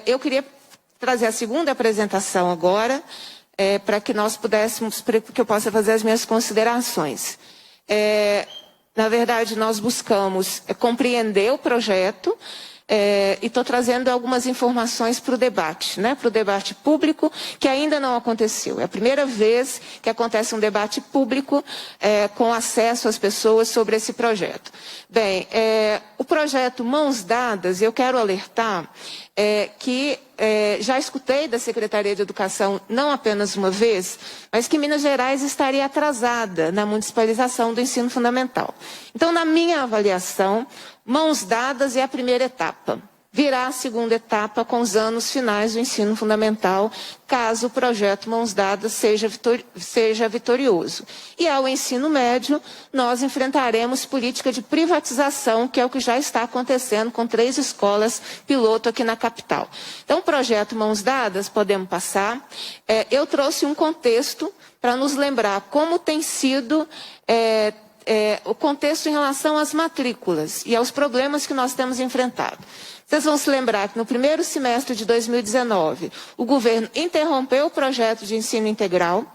Eu queria trazer a segunda apresentação agora, para que nós pudéssemos, para que eu possa fazer as minhas considerações. Na verdade, nós buscamos compreender o projeto, e estou trazendo algumas informações para o debate, né? Para o debate público, que ainda não aconteceu. É a primeira vez que acontece um debate público com acesso às pessoas sobre esse projeto. Bem, o projeto Mãos Dadas, eu quero alertar que já escutei da Secretaria de Educação, não apenas uma vez, mas que Minas Gerais estaria atrasada na municipalização do ensino fundamental. Então, na minha avaliação, Mãos Dadas é a primeira etapa. Virá a segunda etapa com os anos finais do ensino fundamental, caso o projeto Mãos Dadas seja vitorioso. E ao ensino médio, nós enfrentaremos política de privatização, que é o que já está acontecendo com 3 escolas piloto aqui na capital. Então, o projeto Mãos Dadas, podemos passar. Eu trouxe um contexto para nos lembrar como tem sido o contexto em relação às matrículas e aos problemas que nós temos enfrentado. Vocês vão se lembrar que no primeiro semestre de 2019, o governo interrompeu o projeto de ensino integral.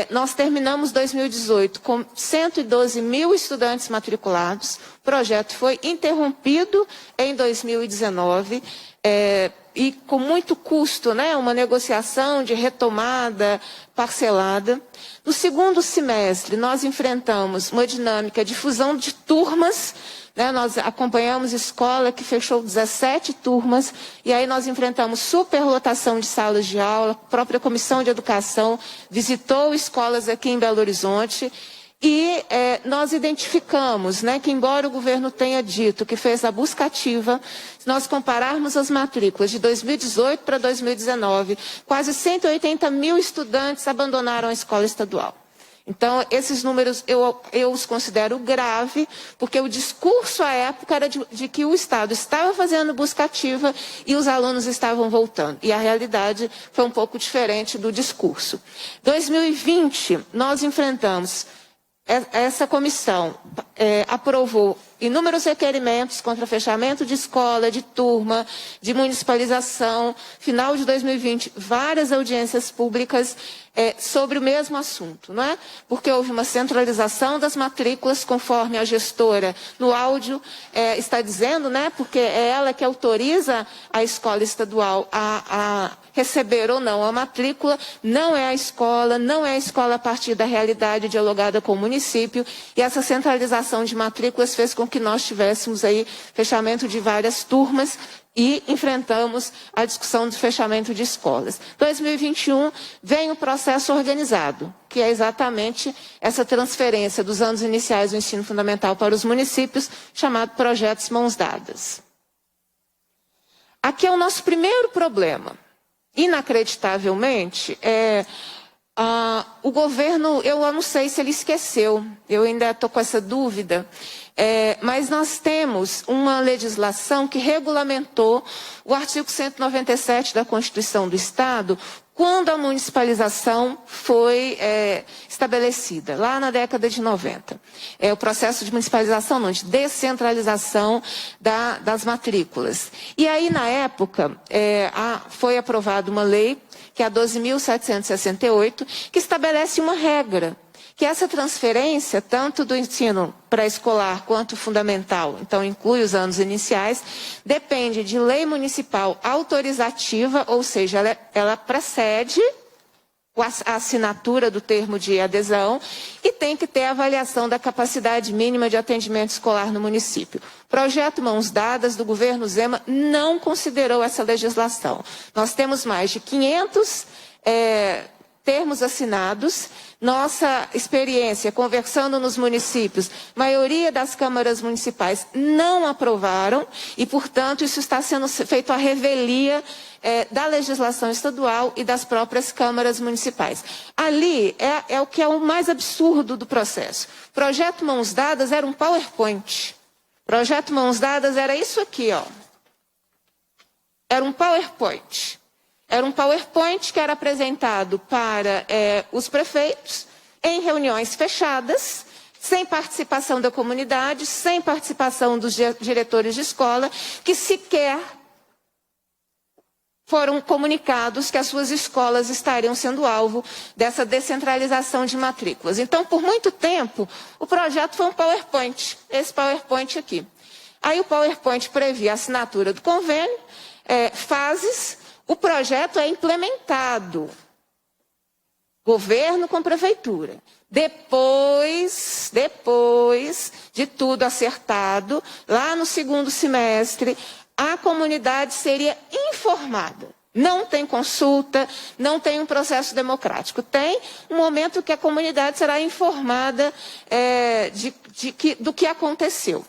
Nós terminamos 2018 com 112 mil estudantes matriculados. O projeto foi interrompido em 2019 e com muito custo, né? Uma negociação de retomada parcelada. No segundo semestre, nós enfrentamos uma dinâmica de fusão de turmas. Nós acompanhamos escola que fechou 17 turmas, e aí nós enfrentamos superlotação de salas de aula. A própria Comissão de Educação visitou escolas aqui em Belo Horizonte, e nós identificamos, né, que embora o governo tenha dito que fez a busca ativa, se nós compararmos as matrículas de 2018 para 2019, quase 180 mil estudantes abandonaram a escola estadual. Então, esses números eu os considero grave, porque o discurso à época era de que o Estado estava fazendo busca ativa e os alunos estavam voltando. E a realidade foi um pouco diferente do discurso. 2020, nós enfrentamos, essa comissão aprovou inúmeros requerimentos contra fechamento de escola, de turma, de municipalização. Final de 2020, várias audiências públicas sobre o mesmo assunto, não é? Porque houve uma centralização das matrículas, conforme a gestora no áudio está dizendo, né? Porque é ela que autoriza a escola estadual a receber ou não a matrícula, não é a escola a partir da realidade dialogada com o município, e essa centralização de matrículas fez com que nós tivéssemos aí fechamento de várias turmas e enfrentamos a discussão do fechamento de escolas. 2021 vem o processo organizado, que é exatamente essa transferência dos anos iniciais do ensino fundamental para os municípios, chamado Projetos Mãos Dadas. Aqui é o nosso primeiro problema. Inacreditavelmente, o governo, eu não sei se ele esqueceu, eu ainda estou com essa dúvida, mas nós temos uma legislação que regulamentou o artigo 197 da Constituição do Estado, quando a municipalização foi estabelecida, lá na década de 90. O processo de municipalização, não, de descentralização das matrículas. E aí, na época, foi aprovada uma lei, que é a 12.768, que estabelece uma regra, que essa transferência, tanto do ensino pré-escolar quanto fundamental, então inclui os anos iniciais, depende de lei municipal autorizativa, ou seja, ela precede a assinatura do termo de adesão e tem que ter a avaliação da capacidade mínima de atendimento escolar no município. O projeto Mãos Dadas do governo Zema não considerou essa legislação. Nós temos mais de 500 termos assinados. Nossa experiência conversando nos municípios, maioria das câmaras municipais não aprovaram e, portanto, isso está sendo feito à revelia da legislação estadual e das próprias câmaras municipais. Ali é o que é o mais absurdo do processo. O projeto Mãos Dadas era um PowerPoint. O projeto Mãos Dadas era isso aqui, ó. Era um PowerPoint. Era um PowerPoint que era apresentado para os prefeitos em reuniões fechadas, sem participação da comunidade, sem participação dos diretores de escola, que sequer foram comunicados que as suas escolas estariam sendo alvo dessa descentralização de matrículas. Então, por muito tempo, o projeto foi um PowerPoint, esse PowerPoint aqui. Aí o PowerPoint previa a assinatura do convênio, fases, o projeto é implementado, governo com prefeitura. Depois de tudo acertado, lá no segundo semestre, a comunidade seria informada. Não tem consulta, não tem um processo democrático. Tem um momento que a comunidade será informada do que aconteceu.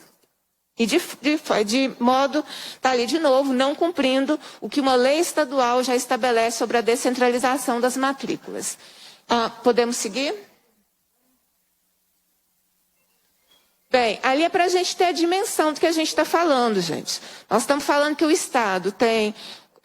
E de modo, está ali de novo, não cumprindo o que uma lei estadual já estabelece sobre a descentralização das matrículas. Podemos seguir? Bem, ali é para a gente ter a dimensão do que a gente está falando, gente. Nós estamos falando que o Estado tem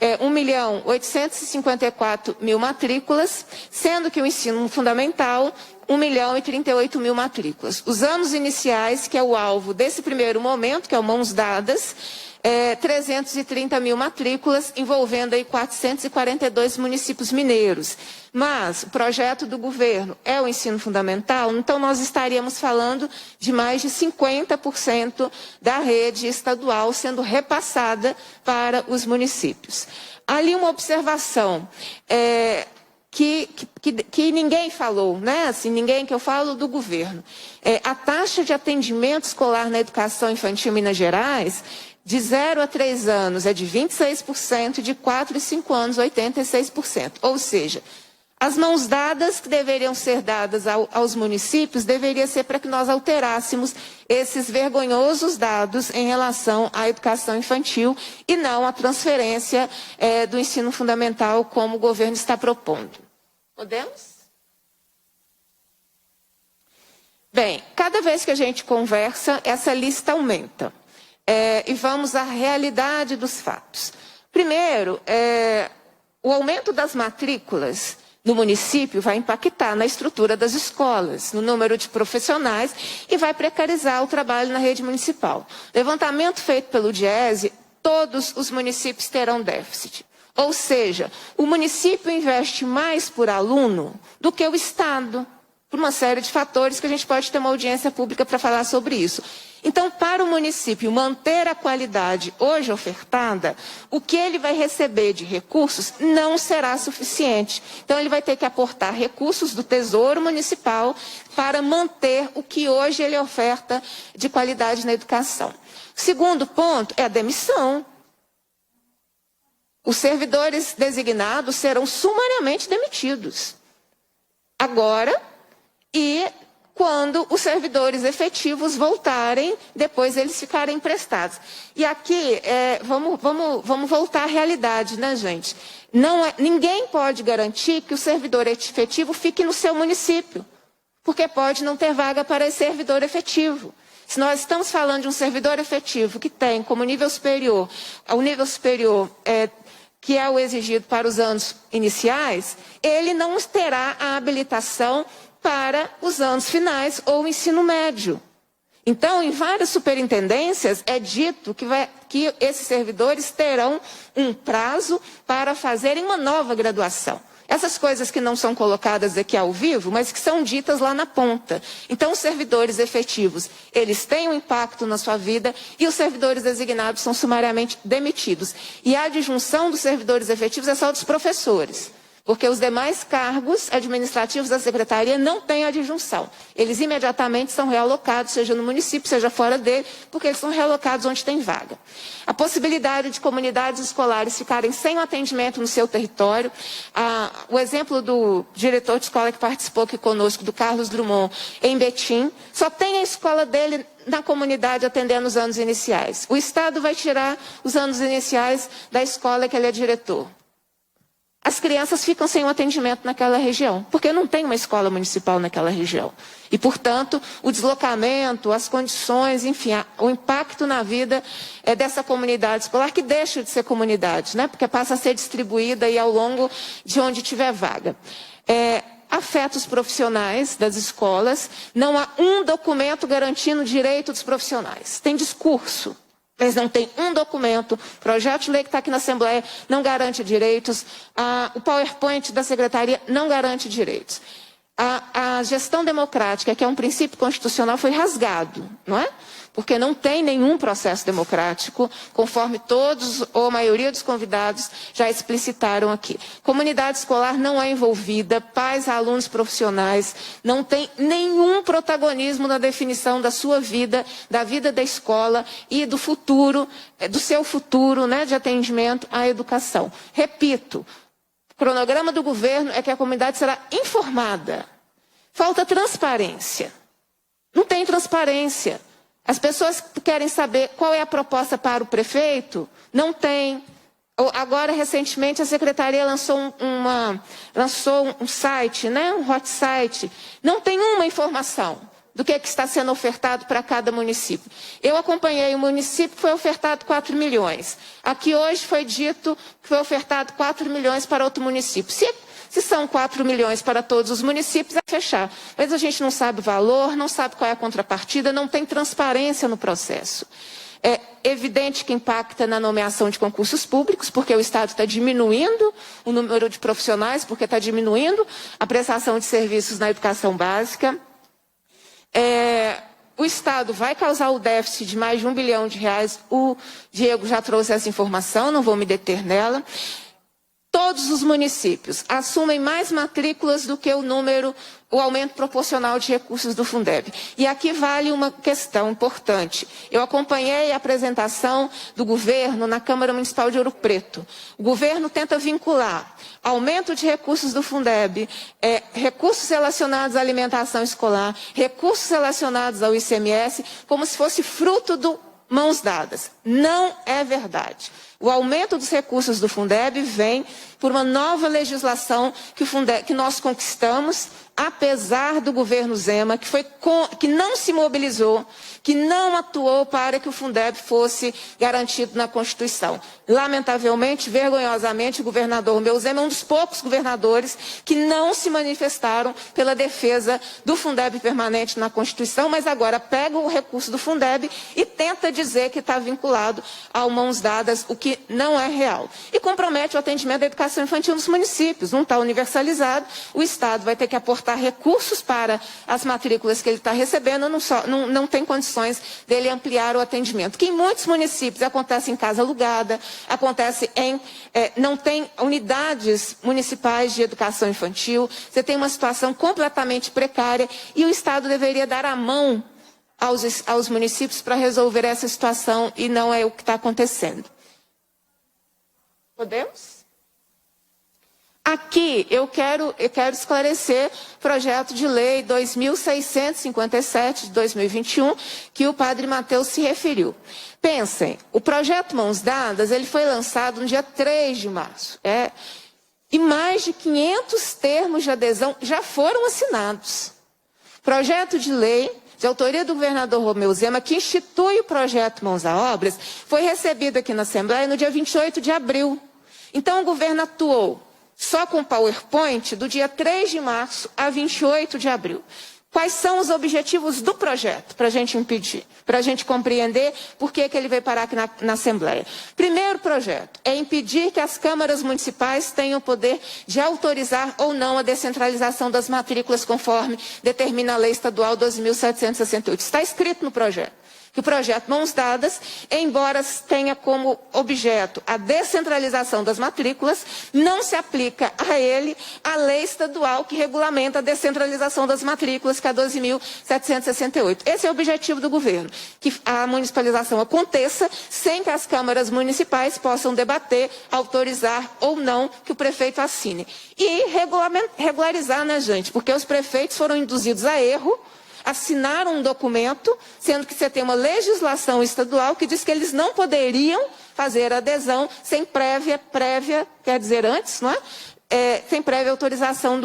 1.854.000 matrículas, sendo que o ensino fundamental, 1.038.000 matrículas. Os anos iniciais, que é o alvo desse primeiro momento, que é o Mãos Dadas, 330.000 matrículas, envolvendo aí 442 municípios mineiros. Mas o projeto do governo é o ensino fundamental, então nós estaríamos falando de mais de 50% da rede estadual sendo repassada para os municípios. Ali uma observação que ninguém falou, né? Assim, ninguém que eu falo do governo. A taxa de atendimento escolar na educação infantil em Minas Gerais, de 0 a 3 anos, é de 26%, de 4 e 5 anos, 86%. Ou seja, as mãos dadas que deveriam ser dadas aos municípios deveria ser para que nós alterássemos esses vergonhosos dados em relação à educação infantil e não a transferência do ensino fundamental como o governo está propondo. Podemos? Bem, cada vez que a gente conversa, essa lista aumenta. E vamos à realidade dos fatos. Primeiro, o aumento das matrículas no município vai impactar na estrutura das escolas, no número de profissionais e vai precarizar o trabalho na rede municipal. Levantamento feito pelo DIESE, todos os municípios terão déficit. Ou seja, o município investe mais por aluno do que o Estado, por uma série de fatores que a gente pode ter uma audiência pública para falar sobre isso. Então, para o município manter a qualidade hoje ofertada, o que ele vai receber de recursos não será suficiente. Então, ele vai ter que aportar recursos do Tesouro Municipal para manter o que hoje ele oferta de qualidade na educação. O segundo ponto é a demissão. Os servidores designados serão sumariamente demitidos. Agora, e quando os servidores efetivos voltarem, depois eles ficarem emprestados. E aqui, vamos voltar à realidade, né, gente? Ninguém pode garantir que o servidor efetivo fique no seu município, porque pode não ter vaga para esse servidor efetivo. Se nós estamos falando de um servidor efetivo que tem como nível superior, o nível superior que é o exigido para os anos iniciais, ele não terá a habilitação para os anos finais ou o ensino médio. Então, em várias superintendências, é dito que esses servidores terão um prazo para fazerem uma nova graduação. Essas coisas que não são colocadas aqui ao vivo, mas que são ditas lá na ponta. Então, os servidores efetivos, eles têm um impacto na sua vida e os servidores designados são sumariamente demitidos. E a adjunção dos servidores efetivos é só dos professores. Porque os demais cargos administrativos da secretaria não têm adjunção. Eles imediatamente são realocados, seja no município, seja fora dele, porque eles são realocados onde tem vaga. A possibilidade de comunidades escolares ficarem sem o atendimento no seu território. O exemplo do diretor de escola que participou aqui conosco, do Carlos Drummond, em Betim, só tem a escola dele na comunidade atendendo os anos iniciais. O Estado vai tirar os anos iniciais da escola que ele é diretor. As crianças ficam sem o atendimento naquela região, porque não tem uma escola municipal naquela região. E, portanto, o deslocamento, as condições, enfim, o impacto na vida dessa comunidade escolar, que deixa de ser comunidade, né? Porque passa a ser distribuída aí ao longo de onde tiver vaga. Afeta os profissionais das escolas, não há um documento garantindo o direito dos profissionais. Tem discurso. Eles não têm um documento, o projeto de lei que está aqui na Assembleia não garante direitos, o PowerPoint da Secretaria não garante direitos. A gestão democrática, que é um princípio constitucional, foi rasgado, não é? Porque não tem nenhum processo democrático, conforme todos ou a maioria dos convidados já explicitaram aqui. Comunidade escolar não é envolvida, pais, alunos, profissionais, não tem nenhum protagonismo na definição da sua vida, da vida da escola e do futuro, do seu futuro, né, de atendimento à educação. Repito, o cronograma do governo é que a comunidade será informada. Falta transparência. Não tem transparência. As pessoas querem saber qual é a proposta para o prefeito, não tem. Agora, recentemente, a secretaria lançou um site, né, um hot site. Não tem uma informação do que está sendo ofertado para cada município. Eu acompanhei o município que foi ofertado 4 milhões. Aqui hoje foi dito que foi ofertado 4 milhões para outro município. Se são 4 milhões para todos os municípios, é fechar. Mas a gente não sabe o valor, não sabe qual é a contrapartida, não tem transparência no processo. É evidente que impacta na nomeação de concursos públicos, porque o Estado está diminuindo o número de profissionais, porque está diminuindo a prestação de serviços na educação básica. O Estado vai causar o déficit de mais de R$1 bilhão. O Diego já trouxe essa informação, não vou me deter nela. Todos os municípios assumem mais matrículas do que o aumento proporcional de recursos do Fundeb. E aqui vale uma questão importante. Eu acompanhei a apresentação do governo na Câmara Municipal de Ouro Preto. O governo tenta vincular aumento de recursos do Fundeb, recursos relacionados à alimentação escolar, recursos relacionados ao ICMS, como se fosse fruto do mãos dadas. Não é verdade. O aumento dos recursos do Fundeb vem por uma nova legislação que nós conquistamos, apesar do governo Zema, que não se mobilizou, que não atuou para que o Fundeb fosse garantido na Constituição. Lamentavelmente, vergonhosamente, o governador Romeu Zema é um dos poucos governadores que não se manifestaram pela defesa do Fundeb permanente na Constituição, mas agora pega o recurso do Fundeb e tenta dizer que está vinculado ao mãos dadas, o que não é real. E compromete o atendimento da educação infantil nos municípios. Não está universalizado, o Estado vai ter que aportar recursos para as matrículas que ele está recebendo, não tem condições dele ampliar o atendimento. Que em muitos municípios acontece em casa alugada, acontece não tem unidades municipais de educação infantil, você tem uma situação completamente precária e o Estado deveria dar a mão aos municípios para resolver essa situação e não é o que está acontecendo. Podemos? Aqui eu quero esclarecer o projeto de lei 2657 de 2021, que o padre Mateus se referiu. Pensem, o projeto Mãos Dadas ele foi lançado no dia 3 de março. E mais de 500 termos de adesão já foram assinados. Projeto de lei de autoria do governador Romeu Zema, que institui o projeto Mãos à Obras, foi recebido aqui na Assembleia no dia 28 de abril. Então o governo atuou só com PowerPoint do dia 3 de março a 28 de abril. Quais são os objetivos do projeto, para a gente impedir, para a gente compreender por que ele veio parar aqui na Assembleia? Primeiro projeto é impedir que as câmaras municipais tenham o poder de autorizar ou não a descentralização das matrículas conforme determina a Lei Estadual 12.768. Está escrito no projeto que o projeto Mãos Dadas, embora tenha como objeto a descentralização das matrículas, não se aplica a ele a lei estadual que regulamenta a descentralização das matrículas, que é a 12.768. Esse é o objetivo do governo, que a municipalização aconteça sem que as câmaras municipais possam debater, autorizar ou não que o prefeito assine. E regularizar, né, gente? Porque os prefeitos foram induzidos a erro, assinaram um documento, sendo que você tem uma legislação estadual que diz que eles não poderiam fazer adesão sem prévia, quer dizer antes, não é? Sem prévia autorização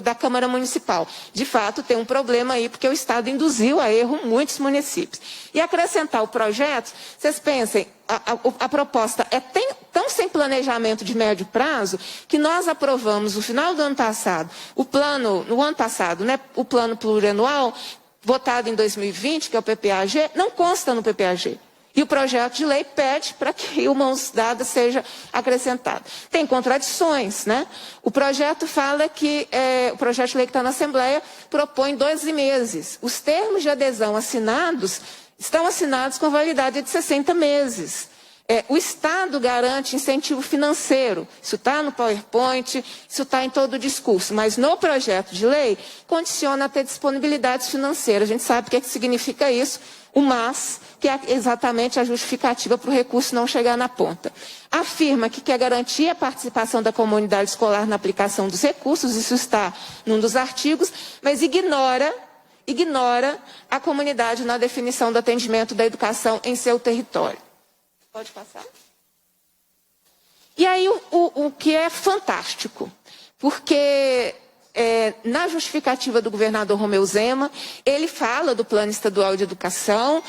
da Câmara Municipal. De fato, tem um problema aí, porque o Estado induziu a erro muitos municípios. E acrescentar o projeto, vocês pensem, a proposta é tão sem planejamento de médio prazo, que nós aprovamos no final do ano passado, no ano passado, né, o plano plurianual, votado em 2020, que é o PPAG, não consta no PPAG. E o projeto de lei pede para que o mãos dadas seja acrescentado. Tem contradições, né? O projeto fala que, o projeto de lei que está na Assembleia propõe 12 meses. Os termos de adesão assinados estão assinados com validade de 60 meses. O Estado garante incentivo financeiro. Isso está no PowerPoint, isso está em todo o discurso. Mas no projeto de lei, condiciona a ter disponibilidades financeiras. A gente sabe o que significa isso. O mas, que é exatamente a justificativa para o recurso não chegar na ponta. Afirma que quer garantir a participação da comunidade escolar na aplicação dos recursos, isso está num dos artigos, mas ignora a comunidade na definição do atendimento da educação em seu território. Pode passar? E aí o que é fantástico, porque na justificativa do governador Romeu Zema, ele fala do Plano Estadual de Educação,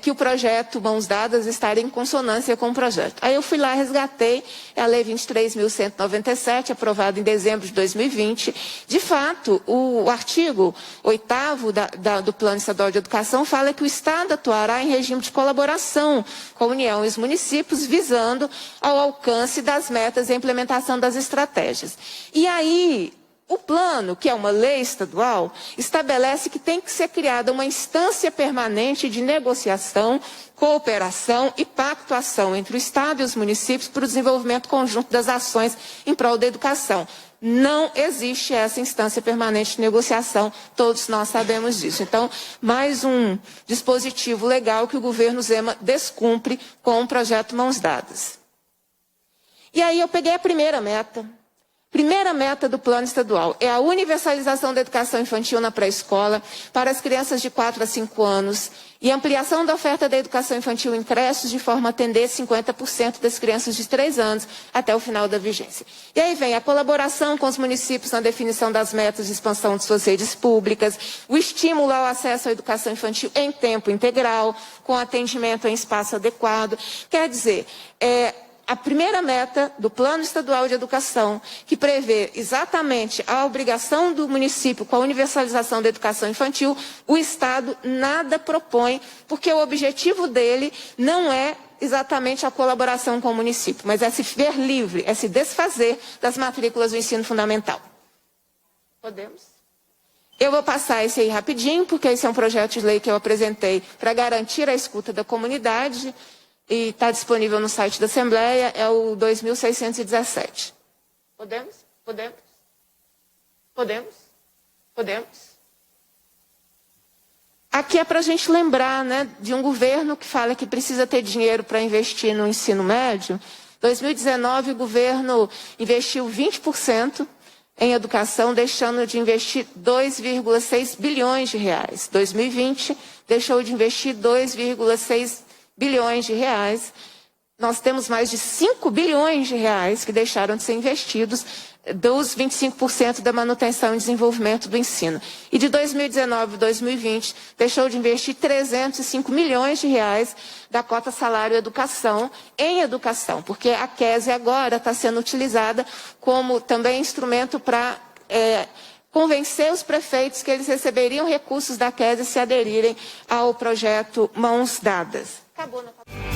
que o projeto Mãos Dadas estaria em consonância com o projeto. Aí eu fui lá, resgatei a Lei 23.197, aprovada em dezembro de 2020. De fato, o artigo 8º do Plano Estadual de Educação fala que o Estado atuará em regime de colaboração com a União e os municípios, visando ao alcance das metas e a implementação das estratégias. E aí, o plano, que é uma lei estadual, estabelece que tem que ser criada uma instância permanente de negociação, cooperação e pactuação entre o Estado e os municípios para o desenvolvimento conjunto das ações em prol da educação. Não existe essa instância permanente de negociação, todos nós sabemos disso. Então, mais um dispositivo legal que o governo Zema descumpre com o projeto Mãos Dadas. E aí eu peguei a primeira meta. Primeira meta do plano estadual é a universalização da educação infantil na pré-escola para as crianças de 4 a 5 anos e ampliação da oferta da educação infantil em creches de forma a atender 50% das crianças de 3 anos até o final da vigência. E aí vem a colaboração com os municípios na definição das metas de expansão de suas redes públicas, o estímulo ao acesso à educação infantil em tempo integral, com atendimento em espaço adequado. Quer dizer, a primeira meta do Plano Estadual de Educação, que prevê exatamente a obrigação do município com a universalização da educação infantil, o Estado nada propõe, porque o objetivo dele não é exatamente a colaboração com o município, mas é se ver livre, é se desfazer das matrículas do ensino fundamental. Podemos? Eu vou passar esse aí rapidinho, porque esse é um projeto de lei que eu apresentei para garantir a escuta da comunidade, e está disponível no site da Assembleia, é o 2617. Podemos? Podemos? Podemos? Podemos? Aqui é para a gente lembrar, né, de um governo que fala que precisa ter dinheiro para investir no ensino médio. Em 2019, o governo investiu 20% em educação, deixando de investir 2,6 bilhões de reais. 2020, deixou de investir 2,6 bilhões de reais. Nós temos mais de 5 bilhões de reais que deixaram de ser investidos dos 25% da manutenção e desenvolvimento do ensino. E de 2019 a 2020, deixou de investir 305 milhões de reais da cota salário educação em educação, porque a QESE agora está sendo utilizada como também instrumento para convencer os prefeitos que eles receberiam recursos da QESE se aderirem ao projeto Mãos Dadas. Acabou, não acabou.